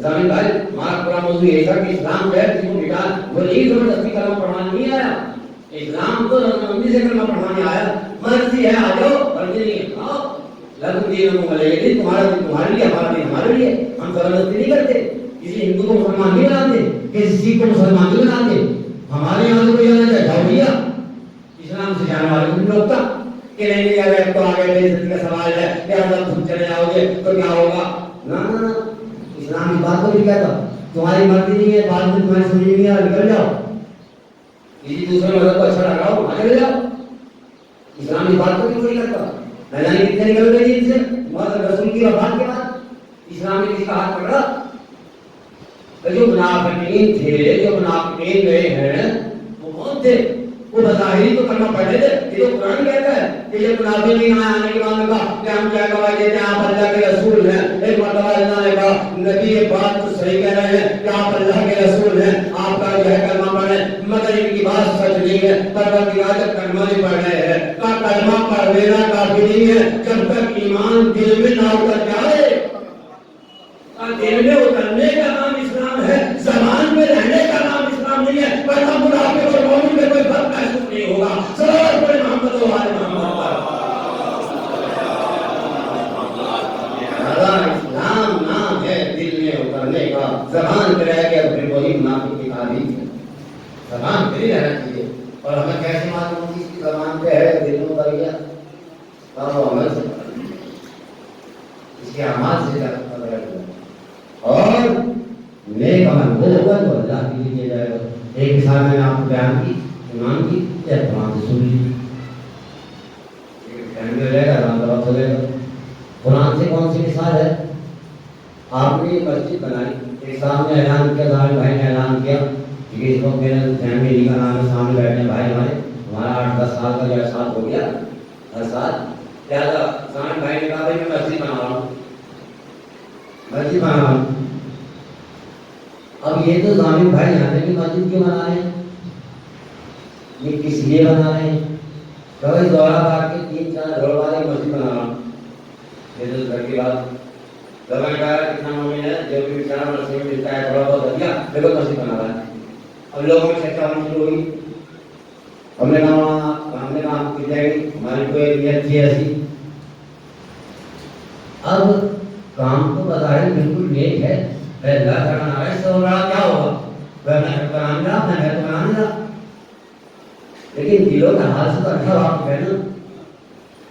زمین بھائی ہمارا پورا موضوع یہ تھا کہ اسلام جو ہے کسی کو مٹا وہ نہیں زبردستی کلمہ پڑھوانے نہیں آیا. اسلام تو رضامندی سے کلمہ پڑھوانے آیا. مرضی ہے آ جاؤ، مرضی نہیں ہے آؤ. لکم دینکم ولی دین، تمہارا دین تمہارے لیے، ہمارا دین ہمارے لیے. ہم زبردستی نہیں کرتے. کسی ہندو کو مسلمان نہیں بناتے، کسی سکھ کو مسلمان نہیں بناتے. ہمارے یہاں سے کوئی جانا چاہتا بھیا اسلام سے جانے والے کو نہیں روکتا کہ نہیں نہیں اگر تو آگے بے عزتی کا سوال ہے کہ اگر تم چلے جاؤ گے تو کیا ہوگا. نہ اسلام اس بات کو نہیں کہتا تمہاری مرضی نہیں ہے، بات میں تمہاری سنی نہیں ہے، نکل جاؤ کسی دوسرے مذہب کو اچھا لگا ہو چلے جاؤ. اسلام اس بات کو بھی نہیں کرتا. نہ جانے کتنے نکل گئے ان سے رسول کی وفات کے بعد اسلام نے کسی کا ہاتھ پکڑا. جو منافقین تھے، جو منافقین گئے ہیں وہ کون تھے؟ وہ بظاہری تو کرنا پڑے تھے. یہ تو قرآن کہتا ہے کہ جب منافقین آنے کے بعد کہا کہ ہم کیا گواہی دیتے ہیں آپ اللہ کے رسول ہیں. ایک مرتبہ اللہ نے کہا نبی یہ بات تو صحیح کہہ رہے ہیں کہ آپ اللہ کے رسول ہیں، آپ کا جو ہے کلمہ پڑھیں، مگر ان کی بات سچ نہیں ہے. پروردگار جب کلمہ نہیں پڑھ رہے ہیں کا کلمہ پڑھ لینا کافی نہیں ہے جب تک ایمان دل میں نہ اتر جائے. دل میں اترنے کا نام اسلام ہے، زبان میں رہنے کا نام اسلام نہیں ہے. ورنہ منافق اور مومن میں کوئی فرق محسوس نہیں ہوگا. صلوات پڑھیں محمد و آل محمد پر. اسلام نام ہے دل میں اترنے کا، زبان پہ رہ گیا پھر وہی منافق کی تعریف ہے. زبان پہ ہی رہنا چاہیے. اور ہمیں کیسے معلوم ہوگی اس کی زبان پہ ہے دل میں اتر گیا؟ اور عمل سے اس کے اعمال سے پتہ لگتا ہے. اور نیک عمل وہ ہوگا تو اللہ کے لیے کیا جائے گا. ایک مثال میں نے آپ کو بیان کی ایمان کی قرآن سے سن لی فیملی ہو جائے گا، آرام طرف ہو جائے گا. قرآن سے کون سی مثال ہے؟ آپ نے مسجد بنائی، ایک صاحب نے اعلان کیا، صاحب بھائی نے اعلان کیا کہ اس وقت میرے فیملی کا نام ہے، سامنے بیٹھے بھائی ہمارا 8-10 سال کا جو ساتھ ہو گیا ہر سال زیادہ. صاحب بھائی نے کہا بھائی میں مسجد بنا رہا ہوں، مسجد بنا رہا ہوں. اب یہ تو ضامن بھائی جانے کی مسجد کیوں بنا رہے ہیں، یہ کس لیے بنا رہے ہیں؟ کبھی دورہ باغ کے 3-4 گھر والے مسجد بنا رہا ہوں. یہ تو گھر کی بات دورہ کا کتنا مومن ہے جو بھی بیچارہ مسجد میں ملتا ہے تھوڑا بہت دیا دیکھو مسجد بنا رہا ہے. اب لوگوں میں چرچا ہونا شروع ہوئی. ہم نے کہا کی جائے گی، ہماری کوئی نیت تھی ایسی. اب کام تو بظاہر بالکل نیک ہے، اللہ کا بنا ہے، اس سے بڑا کیا ہوگا؟ لیکن دلوں کا حال سے تو اچھا واقف ہے نا.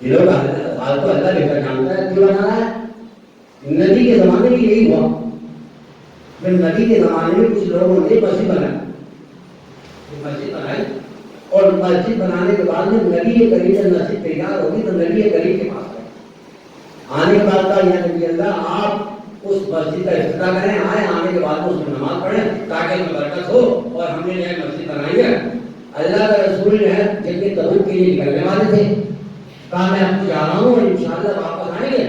دلوں کا حال تو اللہ لے کر جانتا ہے کیوں بنا رہا ہے. نبی کے زمانے میں یہی ہوا. پھر نبی کے زمانے میں کچھ لوگوں نے مسجد بنائی اور مسجد بنانے کے بعد میں نبی کریم سے مسجد تیار ہوگی تو نبی کریم کے پاس آنے کے بعد کا یہ نبی اللہ آپ اس مسجد کا افتتاح کریں، آنے کے بعد اس میں نماز پڑھیں تاکہ اس میں برکت ہو. اور ہم نے یہ مسجد بنائی ہے. اللہ کا رسول جو ہے جن کے تبوک کے لیے نکلنے والے تھے، کہا میں آپ کو جا رہا ہوں اور انشاءاللہ واپس آئیں گے.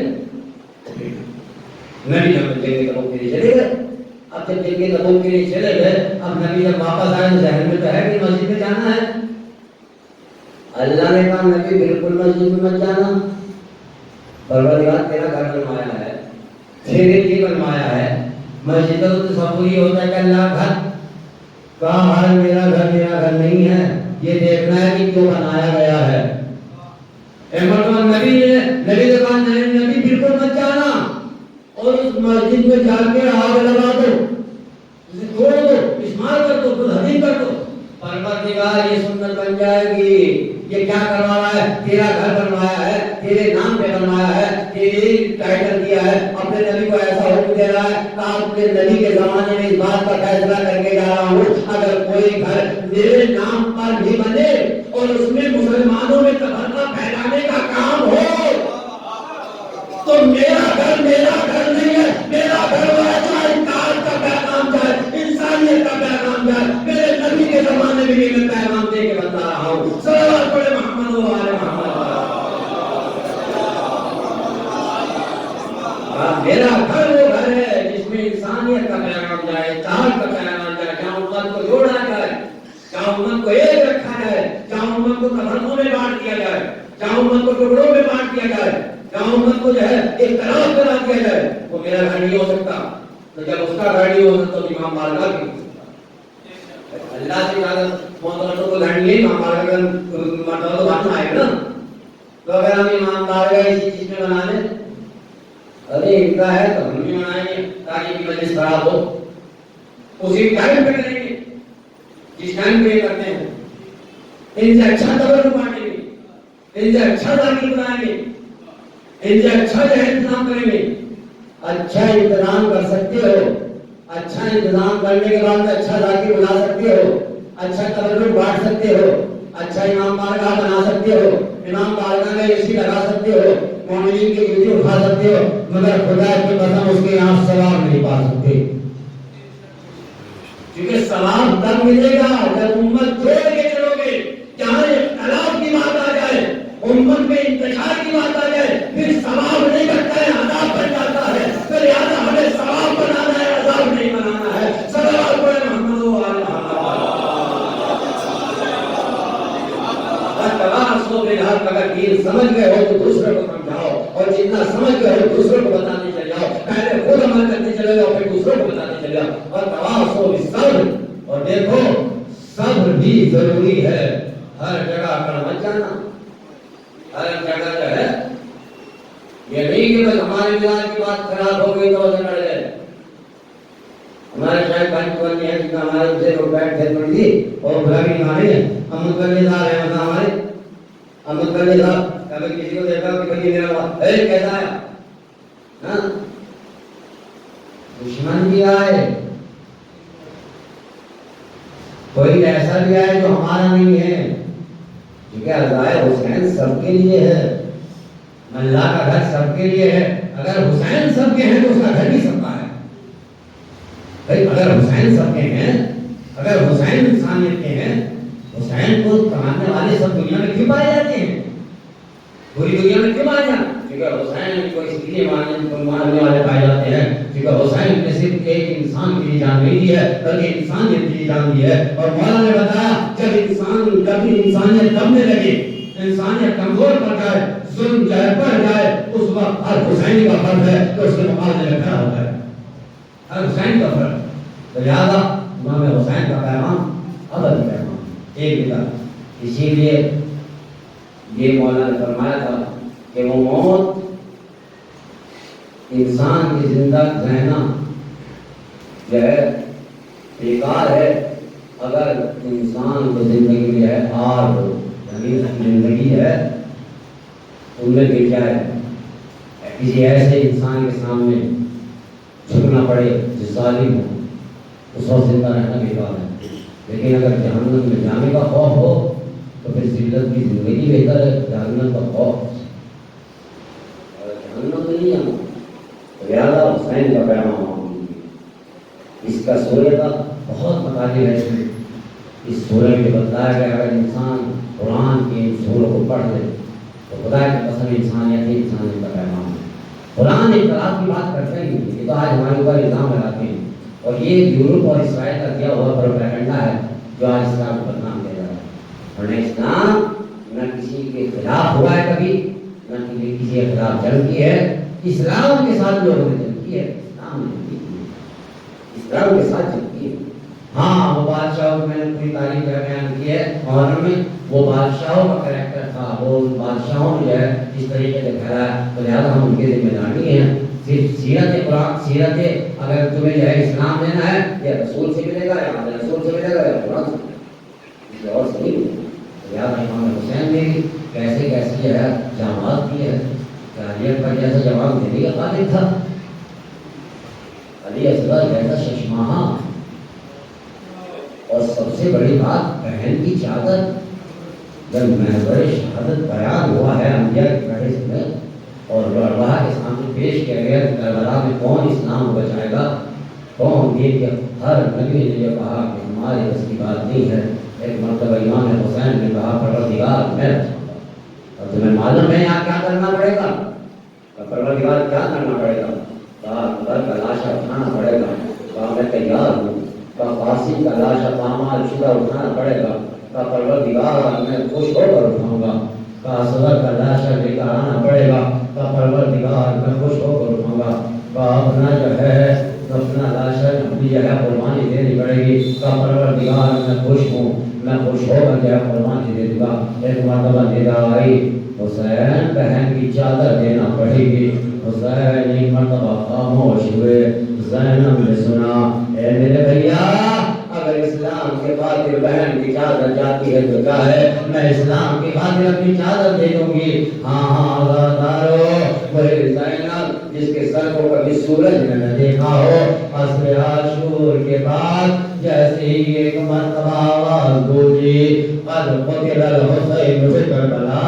نبی جب جنگ تبوک کے لیے چلے گئے. اب جب جنگ تبوک کے لیے چلے گئے، اب نبی جب واپس آئے تو ذہن میں تو ہے کہ مسجد میں جانا ہے. اللہ نے کہا نبی بالکل مسجد میں مت جانا، پروردگار تیرا گھر بنوایا ہے، تیرے لیے بنوایا ہے. مسجد کا تو تصور یہ ہوتا ہے کہ اللہ گھر کہا ہے میرا گھر نہیں ہے، یہ دیکھنا ہے کہ کیوں بنایا گیا ہے. نبی نے کہا نہیں نبی بالکل مت جانا اور اس مسجد میں جا کے آگ لگا دو، اسے توڑ دو، اسمار کر دو، خود حدیم کر دو. پروردگار یہ سنت بن جائے گی. یہ کیا کروا رہا ہے؟ تیرا گھر بنوایا ہے، تیرے نام پہ بنوایا ہے، تیرے ٹائٹل دیا ہے. اپنے نبی کو ایسا حکم دے رہا ہے کہ اپنے نبی کے زمانے میں اس بات کا فیصلہ کر کے جا رہا ہوں اگر کوئی گھر میرے نام پر بھی بنے اور اس میں مسلمانوں میں تفرقہ پھیلانے کا کام ہو تو میرا گھر نہیں ہے. میرا گھر ایسا انکار کا پیغام جائے، انسانیت کا پیغام جائے. میرے نبی کے زمانے میں بھی میں پیغام دے کے بتا رہا ہوں. صلوات پڑھے محمد و آل محمد. میرا گھر وہ گھر ہے جس میں انسانیت کا پیغام جائے، اتحاد کا پیغام جائے، جہاں امت کو جوڑا جائے، جہاں امت کو ایک رکھا جائے، جہاں امت کو تفرقوں میں بانٹ دیا جائے، جہاں امت کو ٹکڑوں میں بانٹ دیا جائے، جہاں امت کو جو ہے اختلاف کرا دیا جائے. وہ میرا گھر نہیں ہو سکتا. تو جب اس کا گھر نہیں ہو سکتا تو امام بارگاہ کی اللہ سے زیادہ محترموں کو گھر نہیں. امام بارگاہ کا مرتبہ تو بننا آئے گا نا. تو اگر ہم امام بارگاہ اسی چیز میں بنا لیں، ارے ان کا ہے تو ہم بھی منائیں گے تاکہ ان کی مجلس خراب ہو. اسی ٹائم پہ کریں گے جس ٹائم پہ کرتے ہیں. ان سے اچھا تبرک بانٹیں گے, ان سے اچھا ذاکر بنائیں گے, ان سے اچھا جو ہے انتظام کریں گے. اچھا انتظام کر سکتے ہو, اچھا انتظام کرنے کے بعد اچھا ذاکر بنا سکتے ہو, اچھا تبرک بانٹ سکتے ہو, اچھا امام بارگاہ بنا سکتے ہو, امام بارگاہ میں اسی لگا سکتے ہو, مومنین کی جوتی اٹھا سکتے ہو, مگر خدا کی قسم اس کے یہاں ثواب نہیں پا سکتے. کیونکہ ثواب تب ملے گا جب امت جوڑ کے چلو گے. جہاں اختلاف کی بات آ جائے, امت میں انتشار کی بات آ جائے, پھر ثواب نہیں بنتا ہے, عذاب بن جاتا ہے. پھر لہٰذا ہمیں ثواب بنانا ہے, عذاب نہیں بنانا ہے. صلوات پڑھیں محمد و آل محمد. اگر دین سمجھ گئے ہو تو دوسرے کو سمجھاؤ, اور جتنا سمجھ گئے ہو دوسرے کو بتانے چلے جاؤ. پہلے خود عمل کرتے چلے جاؤ, پھر دوسروں کو بتانے چلے جاؤ. اور تواصوا بالصبر, اور دیکھو صبر بھی ضروری ہے. ہر جگہ اکڑ مت جانا, ہر جگہ جو ہے یہ نہیں کہ بس ہمارے مزاج کی بات خراب ہو گئی تو اسے لڑ گئے. ہمارے شاید بھائی کو نہیں ہے جتنا ہمارے سے لوگ بیٹھ کے پڑھ دی اور بھلا بھی ہمارے امن کرنے جا رہے ہیں. مطلب ہمارے امن کرنے جا کبھی کسی کو دیکھا کہ بھائی میرا بات ہے کیسا ہے, ہاں دشمن بھی آئے, کوئی ایسا بھی آئے جو ہمارا نہیں ہے. کیونکہ عزائے حسین سب کے لیے ہے, اللہ کا گھر سب کے لیے ہے. اگر حسین سب کے ہیں تو اس کا گھر بھی سب کا ہے. بھائی اگر حسین سب کے ہیں, اگر حسین انسانیت کے ہیں, حسین کو کمانے والے سب دنیا میں کیوں پائے جاتے ہیں, پوری دنیا میں کیوں پائے جاتے ہیں؟ کیونکہ حسین کو اس لیے ماننے والے پائے جاتے ہیں کیونکہ حسین نے صرف ایک انسان کے لیے جان نہیں دی ہے بلکہ انسانیت کے لیے جان دی ہے. اور مولا نے بتایا جب انسانیت دبنے لگے, انسانیت کمزور پڑ جائے, ظلم چاہے بڑھ جائے, اس وقت ہر حسینی کا فرض ہے کہ اس کے مقابلے میں کھڑا ہوتا ہے. ہر حسین کا فرض. تو لہٰذا امام حسین کا پیغام ابدی پیغام ایک بتا. اسی لیے یہ مولا نے فرمایا تھا کہ وہ موت انسان کی زندہ رہنا جو ہے بیکار ہے اگر انسان کو زندگی میں ہے آر ہو, یعنی زندگی ہے ان میں بھی کیا ہے, کسی ایسے انسان کے سامنے جھکنا پڑے جو ظالم ہو, اس وقت زندہ رہنا بیکار ہے. لیکن اگر جہنم میں جانے کا خوف ہو تو پھر ذلت کی زندگی بہتر ہے جہنم کا خوف. اگر جہنم میں نہیں جانا تو لہٰذا حسین کا پیغام. اس کا سورہ کا بہت مطالب ہے. اس سورہ میں بتایا گیا اگر انسان قرآن کے سوروں کو پڑھ لے تو خدا کی قسم انسانیت ہی انسانیت کا پیغام ہے. قرآن انقلاب کی بات کرتے ہی نہیں, یہ تو آج ہمارے اوپر الزام لگاتے ہیں. اور یہ یورپ اور اسرائیل کا کیا ہوا پروپیگنڈا ہے جو آج اسلام کو بدنام دے رہا ہے. اور اسلام نہ کسی کے خلاف ہوا ہے کبھی, نہ کسی کے خلاف جنگ کی ہے. اسلام کے ساتھ لوگوں نے جنگ کی ہے, اسلام کے ساتھ جنگ کی ہے. ہاں وہ بادشاہوں کو میں نے پوری تاریخ بیان کی ہے, اور میں وہ بادشاہوں کا کریکٹر تھا, وہ بادشاہوں نے جو ہے اس طریقے سے پھیلایا, تو لہٰذا ہم ان کی ذمہ داری ہیں. صرف سیرت قرآن, سیرت اگر تمہیں جو ہے اسلام لینا ہے یا رسول سے ملے گا یا رسول سے ملے گا یا قرآن سے ملے گا, اور صحیح ملے گا. لہٰذا امام حسین نے بھی کیسے کیسی جو ہے جماعت کی ہے, جاہلیت پر جیسا جواب دینے کا قادر تھا. علی اصغر جیسا ششماہا, اور سب سے بڑی بات بہن کی چادر. جب محضر شہادت بیان ہوا ہے انبیاء کی فہرست میں اور لڑوا کے سامنے پیش کیا گیا کہ کربلا میں کون اسلام کو بچائے گا, کون دین کے, ہر نبی نے یہ کہا کہ ہماری بس کی بات نہیں ہے. ایک مرتبہ امام حسین نے کہا پروردگار میں بچاؤں گا, اور تمہیں معلوم ہے یہاں کیا کرنا پڑے گا, پروردگار کیا کرنا پڑے گا, گھر کا لاشا اٹھانا پڑے گا, کہا میں تیار ہوں, کا قاسم کا لاشا پامال شدہ اٹھانا پڑے گا, کا پروردگار میں خوش ہو کر اٹھاؤں گا, کا اصغر کا لاشا لے کر آنا پڑے گا, کا پروردگار میں خوش ہو کر اٹھاؤں گا, کا اپنا جو ہے اپنا لاشا اپنی جگہ قربانی دینی پڑے گی, کا پروردگار میں خوش ہوں, میں خوش ہو کر جو ہے قربانی دے دوں گا. ایک مرتبہ ندا آئی حسین بہن کی چادر دینا پڑے گی, حسین ایک مرتبہ خاموش ہوئے, زینب نے سنا اے میرے بھیا اگر اسلام کے خاطر بہن کی چادر جاتی ہے تو کیا ہے میں اسلام کی خاطر اپنی چادر دے دوں گی ہاں ہاں آزادارو وہی زینب جس کے سر کو کبھی سورج نے نہ دیکھا ہو عصر عاشور کے بعد جیسے ہی ایک مرتبہ آواز گونجی قد قتل الحسین فی کربلا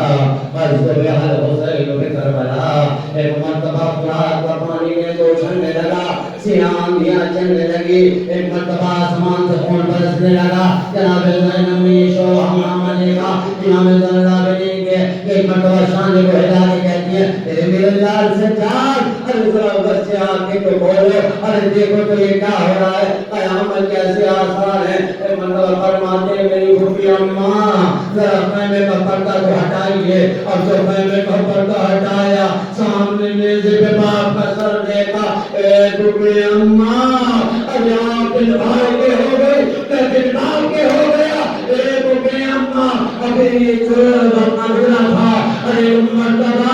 قد ذبح الحسین فی کربلا ایک مرتبہ فرات کا پانی میں تو چھننے لگا سیاہ دیا چلنے لگی ایک مرتبہ آسمان سے خون برسنے لگا جناب زینب نے یہ شو ہنگامہ دیکھا امام زہرا بنیں گے ایک مرتبہ شان کو ہلا کے کہتی ہے اے میرے لال سجاد ارے ذرا ادھر سے آ کے تو بولو ارے دیکھو تو یہ کیا ہو رہا ہے قیامت کیسے آسان ہے ایک مرتبہ فرماتے ہیں میری پھوپھی اماں ذرا خیمے کا پردہ تو ہٹائیے اور جو خیمے کا پردہ ہٹایا سامنے نیزے پہ باپ کا سر دیکھا اے پھوپھی اماں ارے آپ دل بھائی کے ہو گئی میں دل بھائی کے ہو گیا اے پھوپھی اماں ابھی یہ جرم اپنا تھا ارے مرتبہ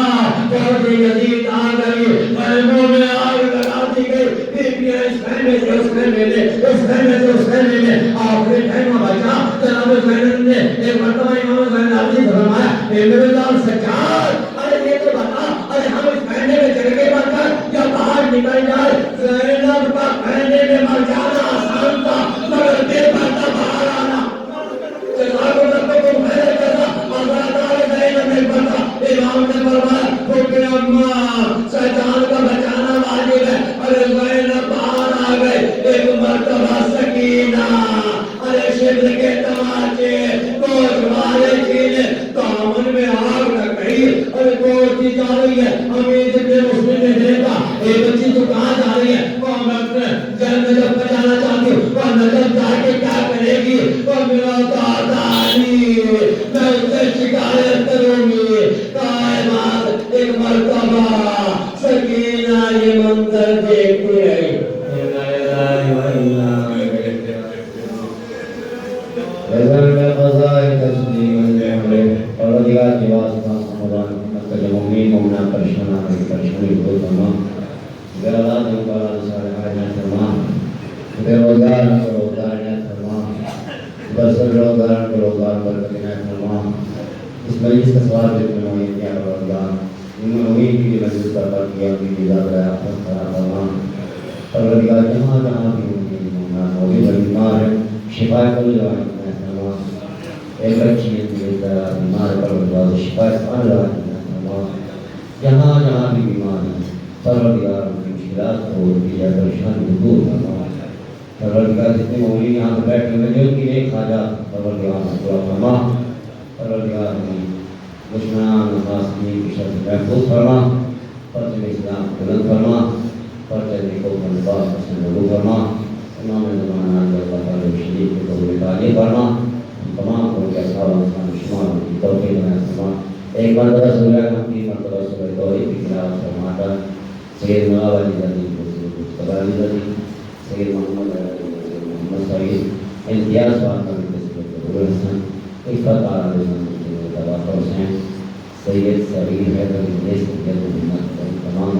فوج یزید آ گئی خیموں میں آگ لگا دی گئی بیبیاں اس خیمے سے اس خیمے میں اس خیمے سے اس خیمے میں آخری خیمہ بچا جناب زینب نے ایک مرتبہ امام زینب نے فرمایا اے میرے لال سجاد ارے یہ تو بتا ارے ہم اس خیمے میں چل کے مر جائے یا باہر نکل جائے زینب کا خیمے میں مر جانا آسان تھا مگر بے پردہ باہر آنا جناب تم خیرے کیسا آزادار زینب میں پڑھا امام نے فرمایا پھوپھی اماں سجاد کا بچانا واجب ہے ارے زینب باہر آ گئے ایک مرتبہ سکینہ ارے شبر کے تماچے کوش والے چینے دامن میں آگ لگ گئی ارے کوشی جا رہی ہے امید ابن مسلم نے دیکھا اے بچی تو کہاں جا رہی ہے وہ میں جنگ جب پر جانا چاہتی ہوں وہ نجب جا کے کیا کرے گی وہ میرا دادا علی میں اس سے شکایت کروں گی کائنات ایک مرتبہ سکینہ یہ منظر دیکھتی رہی رضا میں قضاء تسلیم اور دیگر کی واسطہ سمجھان مطلب مومین مومنہ پریشانی کو تمام گرالات مقالات صالحہ نے تمام بے روزگار کو روزگار نے تمام برسل روزگار کو روزگار برکت نے تمام اس مجلس کا سوال دیکھنے مومین کیا روزگار مومین کی مجلس کا پر کیا ان کی ذات رہا اپنا خراب تمام پروردگار جہاں جہاں بھی مومین مومنہ مومین بیمار ہے شفا کر جوان نے تمام ایک اچھی بیمار پروردگار شفا کر جوان نے تمام جہاں جہاں بھی بیمار ہے پروردگار کی مشکلات کو دیا پریشانی دور کرنا پروردگار جتنے مومن یہاں پہ بیٹھے ہوئے جو کہ ایک حاجات پروردگار پورا فرما پروردگار کی دشمنان نفاسنی کی شرط محفوظ فرما پرچم اسلام بلند فرما پرچم کو منفاس حسن لگو فرما امام زمانہ اللہ تعالی شریف کے قبول تعالی فرما تمام کو کے اصحاب اسلام شمار کی توفیق میں فرما ایک مرتبہ سورہ کی مرتبہ سورہ توحید کی تلاوت فرماتا سید نواب علی زادی مصطفیٰ علی زادی سید محمد سعید امتیاز فاطمہ بنت سید ابو الحسن افتخار علی زادی حسین سید سعید حیدر بن سید تمام